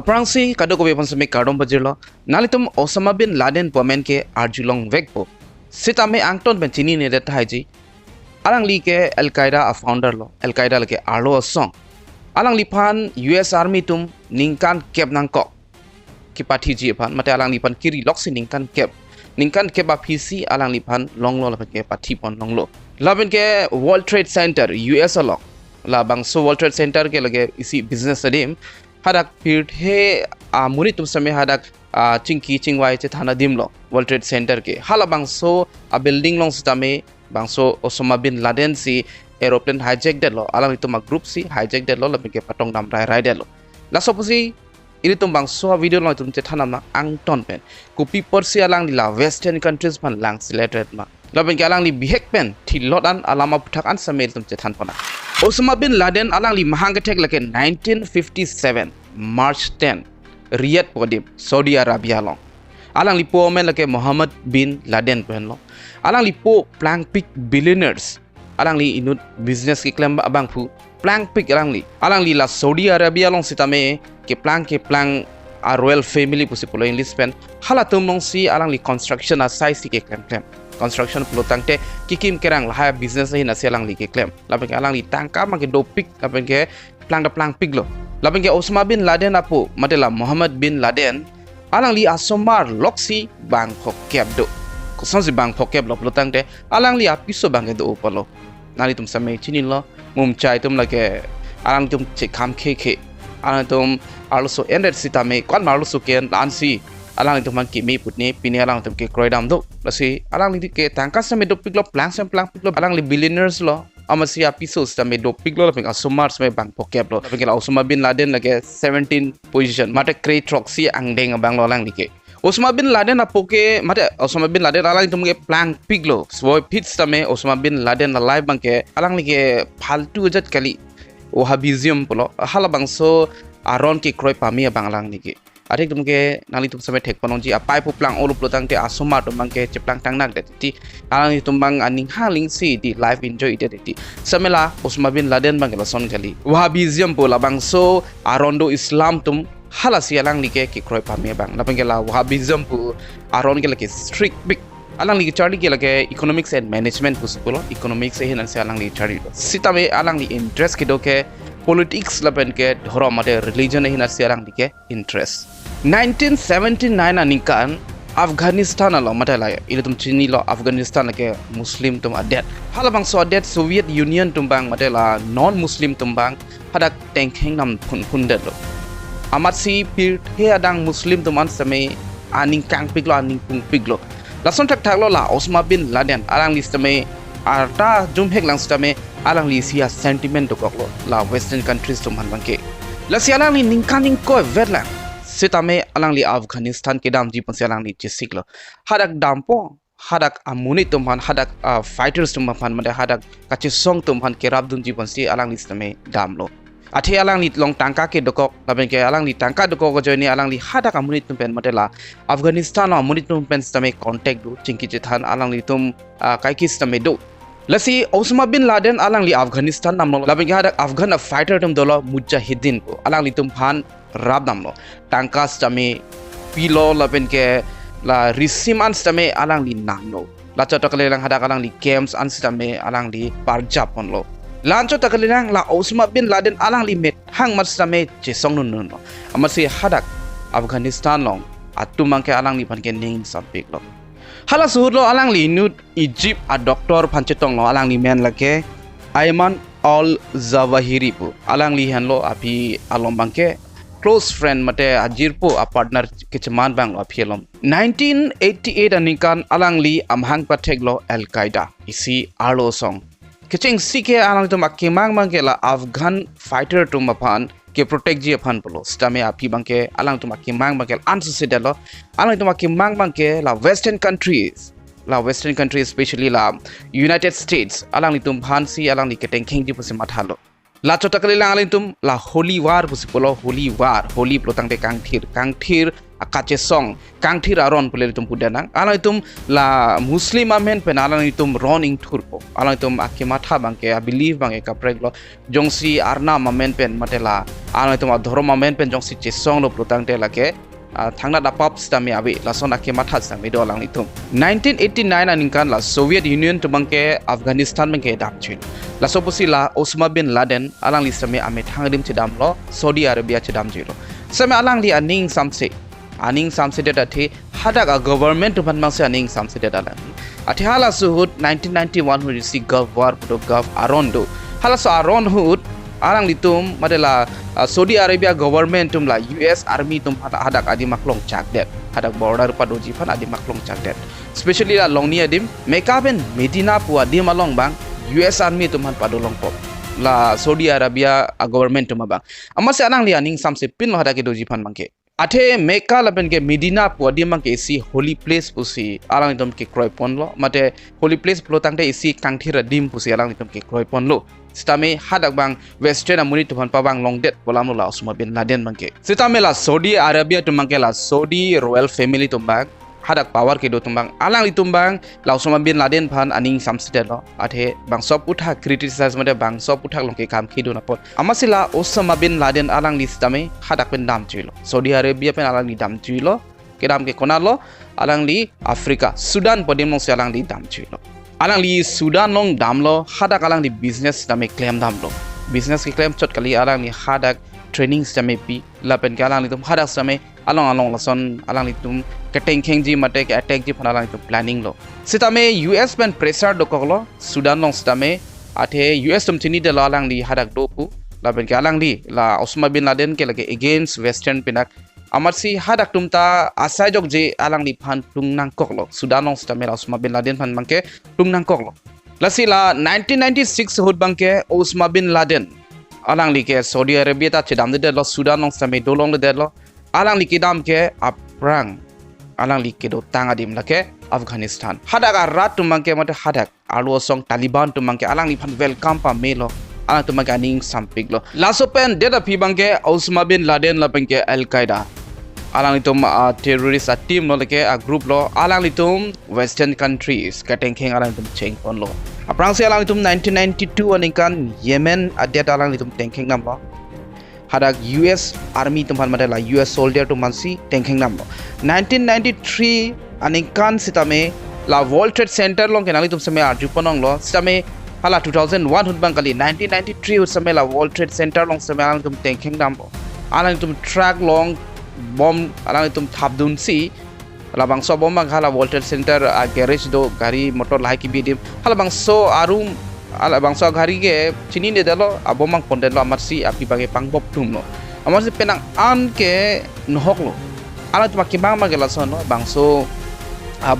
Aprangsi kado ko bepon sami Chardon bajirlo nalitum Osama Bin Laden pomen ke arjulong vekpo sitame angton ben chini ne det haiji alang li ke al-Qaeda a founder lo al-Qaeda ke arlo song alang li pan US army tum ningkan kep nang kok ki pathi ji pan mate alang li pan kiri loksi ningkan kep a PC alang li pan longlo la ke pathi pon longlo laben ke World Trade Center US lo la bangso World Trade Center ke lage isi business adim hadak pirthe muni tum same hadak chingki chingwai Chethan dimlo World Trade Center ke hala bangso a building long stame bangso Osama Bin Laden si aeroplane hijack det lo alang itu ma group si hijack det lo lebih ke Patong dam rai det lo la soposi ini tum bangso video lo tum Chethan na angton pen ku Pipotsi alang di la western countries pan lang selected ma lebih ke alang di bihek pen thilodan alama puthak an samel tum Chethan pana Osama Bin Laden alang li mahangketek lake 1957 March 10 Riyadh podim Saudi Arabia long alang li po men lake Muhammad Bin Laden pen lo alang li po plank pick billionaires alang li inut business ki klem abang pu plank pick alang li la Saudi Arabia long sitame ke plank a royal family pusi pulo English pen hala tum long si alang li construction a size ki klem construction pulo tangte kikim kerang lah business hi nasi alang li ke claim lapeng alang li tangka ma ke do pick lapeng ke plank pick lo lapeng ke Osama Bin Laden apo madela Muhammad Bin Laden alang li asomar loksi bang phokep do kosan si bang phokep lo pulo tangte alang li apiso bang ke do polo nali tum samai chini lo mum chai tum lage alang tum che kham khe alang tum also ended sitame kwan marlo suken ansi alang itu man kimi putni pini alang itu ke kroidam do lasi alang li ke tangkas sa medo piglo plank piglo alang li billionaires lo amasi episodes sa medo piglo la pinga sumar sa bang pokep lo pinga Osama Bin Laden lage 17 position mate crate troxy angdeng bang lo alang li ke Osama Bin Laden apoke mate Osama Bin Laden alang itu ke plank piglo so pits sa me Osama Bin Laden la live bang ke alang li ke faltu jat kali wahabism polo hala bang so aron ke kroi pami bang alang li ke adik tumke nali tum sampai tek panonji apai puplang olu plotang te asoma tumang ke ceplang tang nak deti alang tumbang aning haling si di live enjoy deti samela Osama Bin Laden bang son kali wahabism pola bang so arondo Islam tum hala si alang like ke kroi pame bang lapang la wahabism pu aron ke lake strict big alang li charli ke lake economics and management pusulo economics e hinan si alang li charli sitame alang li interest ke doke politics lapen ke dhoro mate religion e hinan si alang dike interest 1979 anikan Afghanistan lo matala ile tum chini lo Afghanistan ke muslim tum adet halabang so adet Soviet Union tumbang matala non muslim tumbang hadak tengkheng nam phunphun det lo amat si pir he adang muslim tuman same aning kang piglo aning pung piglo lason tak lo la Osama Bin Laden alang listame arta jum hek lang stame alang li sia sentiment to koklo la western countries tum hanbangke la sia alang li ningkaning ko vetla sitame alang li Afghanistan ke dam ji ponse alang li chisiklo hadak dampo hadak amuni tumhan hadak fighters tumhan made hadak kachi song tumhan ke rabdun ji ponse alang li stame damlo athe alang li long tangka ke dokok laben ke alang li tangka dokok ko joini alang li hadak amuni tumpen madela Afghanistan amuni tumpen stame contact do chingki Chethan alang li tum kai ki stame do lasi Osama Bin Laden alang li Afghanistan namlo laben ke hadak Afghan fighter tum dolo mujahidin ko alang li tumhan rab namlo tangkas tame pilo lapen ke la risiman tame alang li namlo la chota kalelang hadak alang li games an tame alang li parjap onlo lancho takalelang la Osama Bin Laden alang li met hang mat tame chesong nun no amasi hadak Afghanistan long atumang ke alang li pan ke ning sampik lo hala suhur lo alang li nut Egypt a doctor panchetong lo alang li men lake Ayman al-Zawahiri pu alang li han lo api alombang ke close friend mate ajirpo a partner kechaman bang lo aphelom 1988 anikan alang li amhang pathek lo al-Qaeda isi arlo song kecheng sike alang tum akimang bang ke la Afghan fighter tum apan ke protect ji apan polo stame api bang ke alang tum akimang bang ke unsucceeded lo alang tum akimang bang ke la western countries especially la United States alang li tum phansi alang li keteng kheng ji pose mathalo la chota kali lang aling tum la holy war pusipolo holy plotang de kangthir akache song kangthira ron pule tum pudanang alang itum la muslim amen pen alang itum ron ing turpo alang itum akimatha bangke I believe bangke kapreglo jongsi arna mamen pen matela alang itum adhorom amen pen jongsi che song lo plutang te lake thangna da pop stami abi la son akimatha stami do alang itum 1989 aningkan la Soviet Union tu bangke Afghanistan bangke dam chil la sopusi la Osama Bin Laden alang li stami ame thangdim chidam lo Saudi Arabia chidam jilo stami alang li aning samse data the hadak a government tu ban mangse aning samse data la ati hala suhut 1991 hu si gov war pudo gov arondo hala so aron hut alang litum madela Saudi Arabia government tum la US army tum hadak adi maklong chakdet hadak border padoji phan adi maklong chakdet especially la long ni adim mekaben Medina pu adi malong bang US army tum han padolong pop la Saudi Arabia government tum bang amase alang li aning samse pin lo hadak doji phan bangke athe Mecca laben ke Medina pu adi mang ke si holy place pusi alang itum ke kroi pon lo mate holy place plotang te isi kangthira dim pusi alang itum ke kroi pon lo Sitame hadak bang Western amuni tuhan pabang long dead polam la Osama Bin Laden bangke. Sitame la Saudi Arabia tumbang ke la Saudi royal family tumbang hadak power ke do tumbang alang li tumbang la Osama Bin Laden phan aning samside lo athe bang sop utha criticize made bang sop utha long ke kam khidu na pot amasila Osama Bin Laden alang li sitame hadak pen dam chilo Saudi Arabia pen alang li dam chilo ke dam ke konalo alang li Afrika Sudan podim long se alang li dam chilo alang li Sudan long damlo hadak alang di business dame claim damlo business ki claim chot kali alang ni hadak training dame pi lapen ke alang li tum hadak same along lason alang li tum keteng khengji mate ke attack ji phana alang tum planning lo sitame US pen pressure do koklo Sudan long sitame athe US tum chini de alang li hadak do pu lapen ke alang li la Osama Bin Laden ke lage against western pinak amar si hadak tumta asai jok je alang li phan tungnang koklo Sudan long stamela Osama Bin Laden phan bangke tungnang koklo lasila 1996 hut bangke Osama Bin Laden alang li ke Saudi Arabia ta chedam de lo Sudan long stame dolong de lo alang li kidam ke aprang alang li ke do tangadim lake Afghanistan hadak arat tumangke mate hadak alu song Taliban tumangke alang li phan welcome pa melo alang tumangke aning sampik lo lasopen deda pi bangke Osama Bin Laden la bangke al-Qaeda alang litum terrorist team lo leke a group lo alang litum western countries kateng kheng alang litum cheng pon lo aprang se alang litum 1992 anikan Yemen adet alang litum tengkheng nam lo hadak US army tum phan madela US soldier tum mansi tengkheng nam lo 1993 anikan sitame la World Trade Center long kenali tum same arju ponong lo sitame hala 2001 hut bang kali 1993 hut same la World Trade Center long same alang tum tengkheng nam lo alang tum track long bom alang itum thabdun si hala bangso bom bang hala World Trade Center garage do gari motor lai ki bidim hala bangso arum ala bangso gari ke chini ne dalo abom bang ponde lo amar si api bage pangbop tum lo amar si penang an ke nohok lo ala tuma ki bang magela sono bangso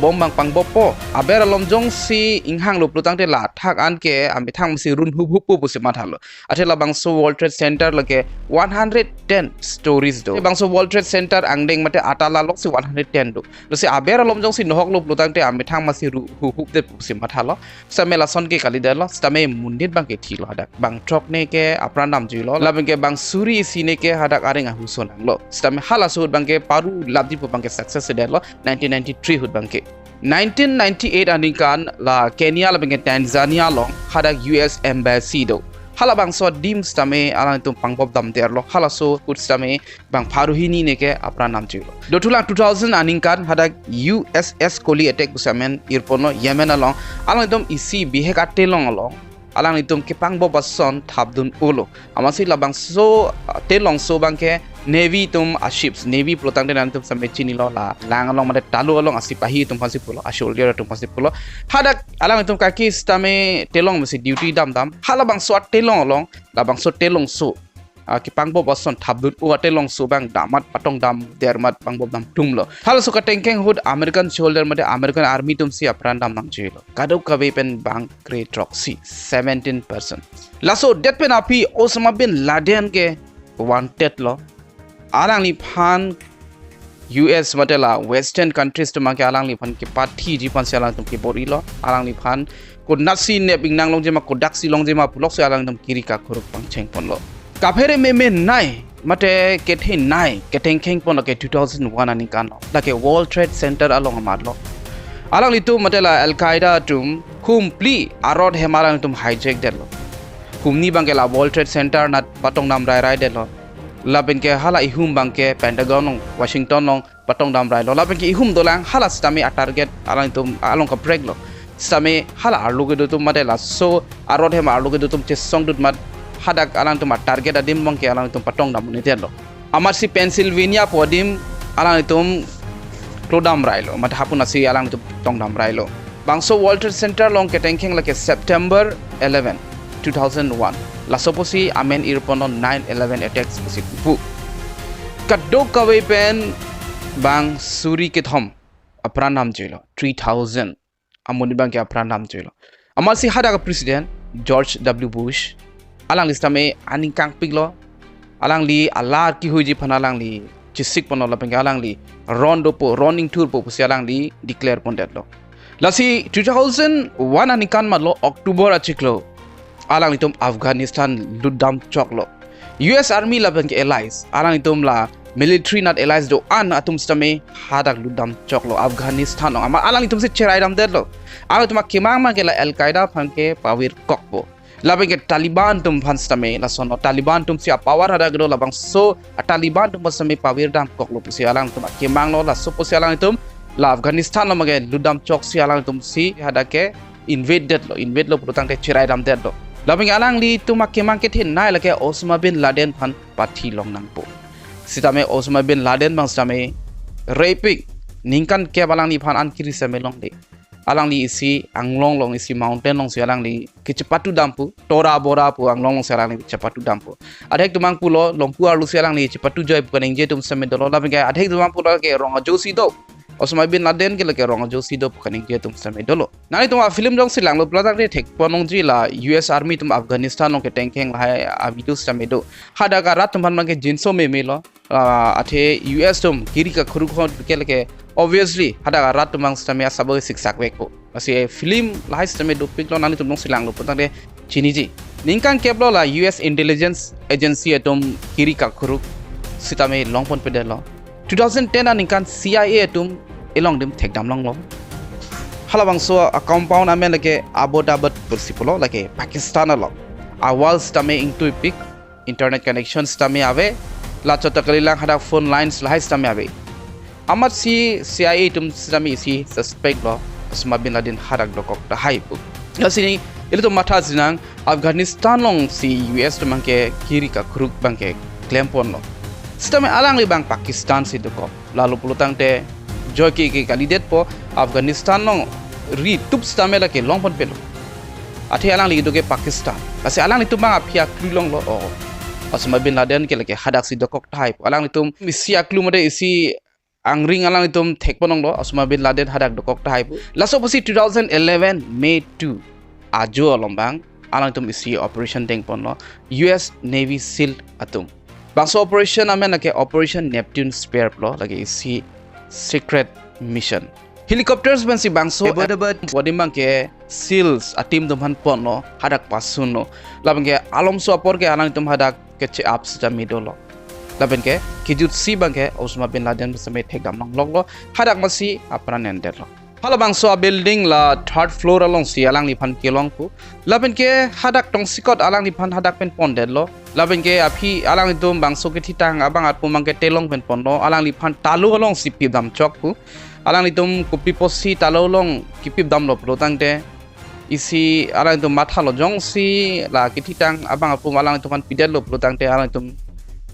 bom bang pangbop po aber lom jong si inghang lo plutang te la thak an ke ami thang si run hup hup pu si mathalo athela bangso World Trade Center lake 110 stories do bangso World Trade Center angdeng mate atala lok si 110 do lo si aber lom jong si nohok lo plutang te ami thang ma si ru hup hup te pu si mathalo samela son ke kali dalo stame mundit bang ke thilo hadak bang trok ne ke aprandam jilo labeng ke bang suri sine ke hadak areng ahu sonang lo stame hala sud bang ke paru labdi pu bang ke success dalo 1993 hud bang 1998 anikan la Kenya la bangke Tanzania long hadak US embassy do hala bang so dim stame alang tum pangbob dam der lo hala so kut stame bang paruhini neke apra nam chilo do tulang 2000 aninkan hadak USS Koli attack busamen irpono Yemen along alang tum isi bihek atelong along alang itum ke pangbob bason thabdun ulo amasi labang so telong so bangke Navy tum ships Navy plotang den tum sampai chini lo la lang along made talu along asipahi tum pasi pulo soldier tum pasi pulo hadak alang tum kaki stame telong mesi duty dam hala bang so telong along la bang so telong so ki pangbo bason thabdut u telong so bang damat patong dam dermat pangbo dam tum lo hala so katengkeng hud American soldier made American army tum si apran dam nang chilo kadau kawe pen bang great roxy 17% laso det pen api Osama Bin Laden ke wanted lo alang li phan US matela western countries to mangke alang li phan ke party ji pan salang tum ke bori lo alang li phan ko nasi ne bingnang long jema ko daksi long jema pulok se alang tum kiri ka khuruk pang cheng pon lo kaphere me nai mate kethe nai keteng kheng pon ke 2001 ani kan la ke World Trade Center along amar lo alang litu mate la al-Qaeda tum humpli arod hemalang tum hijack del lo humni bangke la World Trade Center nat patong nam rai rai del lo la benke hala ihum bangke Pentagon nong Washington nong patong nam rai lo la benke ihum dolang hala stami a target alang tum along ka break lo stami hala arlu ke tum mate la so arod hem arlu ke tum chesong dut mat hadak alang tum target adim bangke alang tum patong nam ni del lo amar si Pennsylvania podim alang tum Klodam Railo, mat hapun asi alang itu tongdam Railo. Bangso World Trade Center long ketengking lake September 11, 2001. Lasoposi amen irpono 9/11 attacks posi pu. Kadok kawe pen bang suri kithom apranam jelo 3000 amoni bang ke apranam jelo. Amal si hada president George W. Bush alang listame aning kang piglo alang li alar ki huji panalang li Cisik pono la pengalang li rondo po running tour po sialang li declare pondet lo. Lasi 2001 ani kan malo Oktober achiklo. Alang itum Afghanistan ludam choklo. US Army la bang allies alang itum la military not allies do an atum stame hadak ludam choklo Afghanistan no ama alang itum se cherai dam detlo. Alang itum kimang ma ke la al-Qaeda phanke pawir kokpo. Labang ke Taliban tum phanstame la sono Taliban tum sia power ada gdo labang so Taliban tum pasame power dam koklo pusi alang tum kemang no la so pusi alang tum la Afghanistan lo mage ludam chok si alang tum si hada ke invade lo putang te chirai dam det lo labang alang li tum kemang ke thin nai la ke Osama Bin Laden phan pathi long nang po sitame Osama Bin Laden bang stame raping ningkan ke balang ni phan an kiri same long de alang li isi anglong long isi mountain long si alang li kecepatu dampu tora bora pu anglong long si alang li cepatu dampu adhek tumang pulo long pu arlu si alang li cepatu joy bukan ingje tum same dolo la benga adhek tumang pulo ke ronga josi do Osama Bin Laden ke leke ronga josi do bukan ingje tum same dolo nani tum film long si lang lo platak re thek ponong ji la US Army tum Afghanistan long ke tengkeng la hai video same do hada ka rat tum ban ke jinso me lo athe US tum kiri ka khuru khon ke leke obviously hada rat tumang stame asabo siksak wek po asi film lai stame do piklo nani tumong silang lo potang de chini ji ningkan keblo la US intelligence agency atom kiri ka khuruk sitame longpon pedelo 2010 ningkan CIA atom elong dim thekdam long lo halabang so a compound amen lake abodabat principle lake Pakistan lo awal stame into pic internet connection stame ave la chota kalilang hada phone lines lai stame ave amat si CIA tum sami si suspect lo Osama Bin Laden harak dokok da haipu asini itu to matha sinang Afghanistan long si US to mangke kiri ka kruk bangke claim pon lo sistem alang li bang Pakistan si dokok lalu pulutang te joki ke kandidat po Afghanistan long ri tup stame la ke long pon pelo athi alang li doke Pakistan asi alang li tu bang apia klulong lo Osama Bin Laden ke lake hadak si dokok type alang li tum isi aklu mode isi angring alang itum thekponong lo Osama Bin Laden hadak dokok ta haipu laso posi 2011 May 2 ajo lombang alang itum isi operation tengpon lo US Navy SEAL atum bangso operation amen ke operation Neptune spare lo lagi isi secret mission helicopters ben si bangso ebedebat bodimang ke SEALs atim dumhan pon lo hadak pasun lo labang ke alom so apor ke alang itum hadak ke ups jamido lo laben ke kijut si bangke Osama Bin Laden bersama thekdam long loglo hadak masi apran ender lo hala bangso building la third floor along si alang ni phan kelong pu laben ke hadak tong sikot alang ni phan hadak pen pondel lo laben ke aphi alang dum bangso ke thitang abang at pu mangke telong pen pon lo alang ni phan talu along si pi dam chok pu alang ni dum ku Pipotsi talu long ki pi dam lo protang te isi alang dum matha lo jong si la ki thitang abang at pu alang tu phan pidel lo protang te alang dum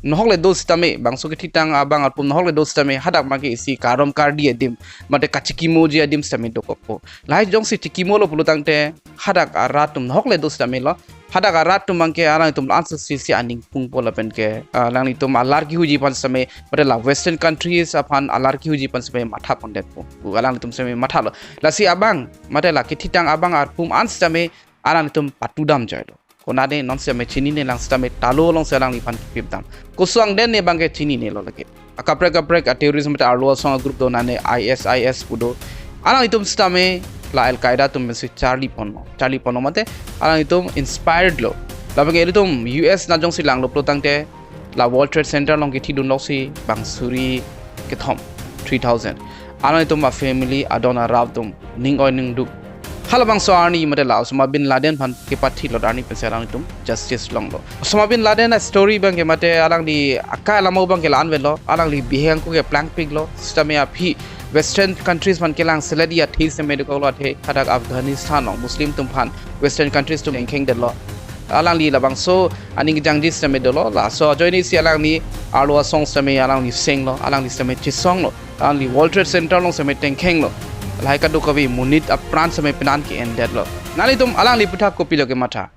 nohole dos tame bangso ke thitang abang alpum nohole dos tame hadak magi isi karom kardi edim mate kachikimo ji edim stame dokko lai jong si tikimo lo pulutang te hadak aratum nohole dos tame lo hadak aratum mangke alang tum answer si aning pung pola pen ke lang ni tum alar ki huji pan same mate la western countries apan alar ki huji pan same matha pondet po alang tum same matha lo la si abang mate la ke thitang abang arpum ans tame alang tum patudam jailo konade non se me chini ne lang stame talo long se lang lipan pipdam kusang den ne bangke chini ne lo lake akaprek a terrorism ta arlo song group do nane ISIS pudo alang itum stame la al-Qaeda tum se Charlie Pono mate alang itum inspired lo labang itum US na jong silang lo plotang te la World Trade Center long ke thi dun lok si bang suri ke thom 3000 alai tum ma family adona rab tum ning oi ning du halabang so arni mate la Osama Bin Laden phan ke pathi lo darni pe selang tum justice long lo Osama Bin Laden a story bang ke mate alang di akka lamo bang ke lan ve lo alang li bihang ko ke plank pig lo system ya phi western countries man ke lang seladi ya thi se medical lo the khadak Afghanistan long muslim tum phan western countries tum engkeng de lo alang li labang so aning jang dis se de lo la so join si alang ni arlo song se me alang ni sing lo alang li se me chi song lo alang li World Trade Center long se me tengkeng lo lai ka du kavi munit a pran se me pinan ki ended lo nali tum alang li putha copy lo ke matha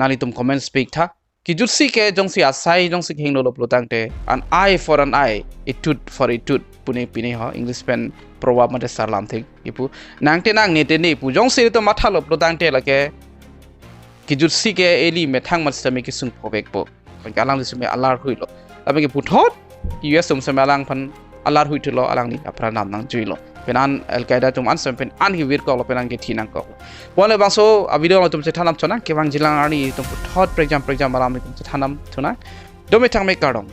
nali tum comment speak tha ki jutsi ke jong si asai jong si heng lo plotang te an eye for an eye a tooth for a tooth pune pine ho English pen proverb mate sarlam thing ipu nang te nang ne te ne pu jong si to matha lo plotang te la ke ki jutsi ke eli me thang mat se me ki sung phobek po alang li se me alar hui lo abe ke puthot ki yesum se me alang phan alar hui tu lo alang ni apra nam nang jui lo penan al-Qaeda tum an sem pen an hi wir ko lo penan ke thinang ko wala bang so a video lo tum se thanam chona ke bang jilang ani tum thot program alam tum se thanam thuna do me thang me Chardon